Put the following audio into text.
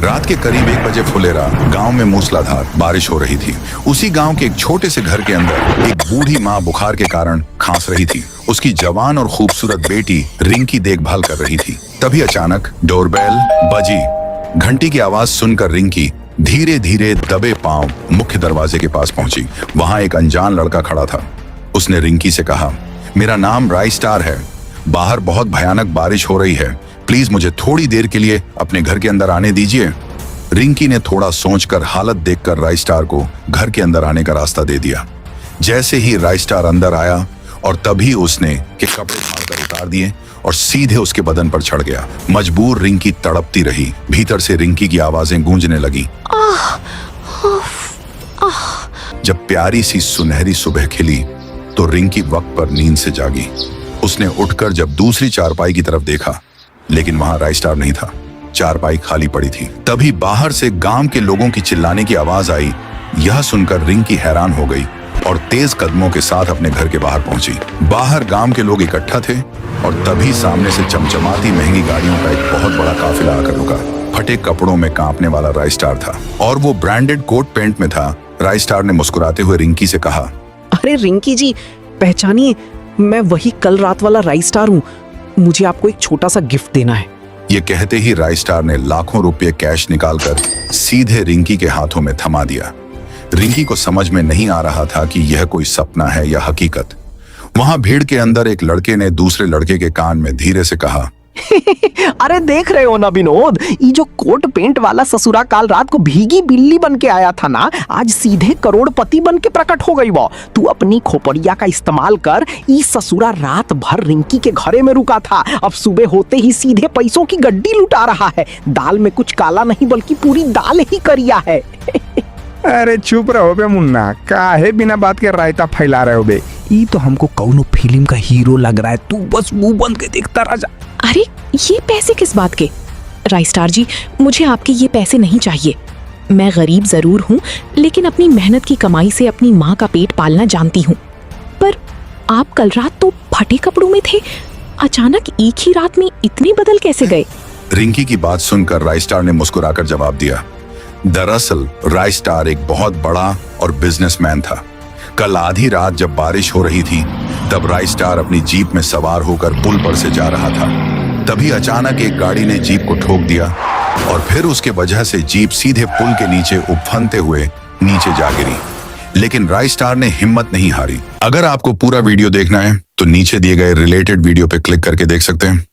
रात के करीब 1 बजे फुलेरा गांव में मूसलाधार बारिश हो रही थी। उसी गांव के एक छोटे से घर के अंदर एक बूढ़ी माँ बुखार के कारण खांस रही थी। उसकी जवान और खूबसूरत बेटी रिंकी देखभाल कर रही थी। तभी अचानक डोरबेल बजी। घंटी की आवाज सुनकर रिंकी धीरे धीरे दबे पांव मुख्य दरवाजे के पास पहुंची। वहां एक अनजान लड़का खड़ा था। उसने रिंकी से कहा, मेरा नाम राइस्टार है, बाहर बहुत भयानक बारिश हो रही है, प्लीज मुझे थोड़ी देर के लिए अपने घर के अंदर आने दीजिए। रिंकी ने थोड़ा सोचकर हालत देखकर राइस्टार को घर के अंदर आने का रास्ता दे दिया। जैसे ही राइस्टार अंदर आया और तभी उसने के कपड़े फाड़कर उतार दिए और सीधे उसके बदन पर चढ़ गया। मजबूर रिंकी तड़पती रही। भीतर से रिंकी की आवाजें गूंजने लगी। जब प्यारी सी सुनहरी सुबह खिली तो रिंकी वक्त पर नींद से जागी। उसने उठकर जब दूसरी चारपाई की तरफ देखा, लेकिन वहां राइस्टार नहीं था। चारपाई खाली पड़ी थी। तभी बाहर से गांव के लोगों की चिल्लाने की आवाज आई। यह सुनकर रिंकी हैरान हो गई और तेज कदमों के साथ अपने घर के बाहर पहुंची। बाहर गांव के लोग इकट्ठा थे और तभी सामने से चमचमाती महंगी गाड़ियों का एक बहुत बड़ा काफिला आकर रुका। फटे कपड़ों में कांपने वाला राइस्टार था और वो ब्रांडेड कोट पैंट में था। राइस्टार ने मुस्कुराते हुए रिंकी से कहा, अरे रिंकी जी, पहचानिए, मैं वही कल रात वाला राइस्टार हूँ। मुझे आपको एक छोटा सा गिफ्ट देना है। ये कहते ही राइस्टार ने लाखों रुपए कैश निकालकर सीधे रिंकी के हाथों में थमा दिया। रिंकी को समझ में नहीं आ रहा था कि यह कोई सपना है या हकीकत। वहां भीड़ के अंदर एक लड़के ने दूसरे लड़के के कान में धीरे से कहा, अरे देख रहे हो ना विनोद, ये जो कोट पेंट वाला ससुरा काल रात को भीगी बिल्ली बन के आया था ना, आज सीधे करोड़पति बन के प्रकट हो गई। वो तू अपनी खोपड़िया का इस्तेमाल कर। ये ससुरा रात भर रिंकी के घरे में रुका था, अब सुबह होते ही सीधे पैसों की गड्डी लुटा रहा है। दाल में कुछ काला नहीं बल्कि पूरी दाल ही करिया है। अरे चुप रहो बे मुन्ना, काहे बिना बात के रायता फैला रहे हो बे। ये तो हमको कौनो फिल्म का हीरो लग रहा है। तू बस मुंह बंद के देखता रह जा। अरे ये पैसे किस बात के? राइस्टार जी, मुझे आपके ये पैसे नहीं चाहिए। मैं गरीब जरूर हूँ, लेकिन अपनी मेहनत की कमाई से अपनी माँ का पेट पालना जानती हूँ। पर आप कल रात तो फटे कपड़ों में थे, अचानक एक ही रात में इतने बदल कैसे गए? रिंकी की बात सुनकर राइस्टार ने मुस्कुराकर जवाब दिया, दरअसल राइस्टार एक बहुत बड़ा और बिजनेसमैन था। कल आधी रात जब बारिश हो रही थी, तब राइस्टार अपनी जीप में सवार होकर पुल पर से जा रहा था। तभी अचानक एक गाड़ी ने जीप को ठोक दिया और फिर उसके वजह से जीप सीधे पुल के नीचे उफनते हुए नीचे जा गिरी। लेकिन राइस्टार ने हिम्मत नहीं हारी। अगर आपको पूरा वीडियो देखना है तो नीचे दिए गए रिलेटेड वीडियो पे क्लिक करके देख सकते हैं।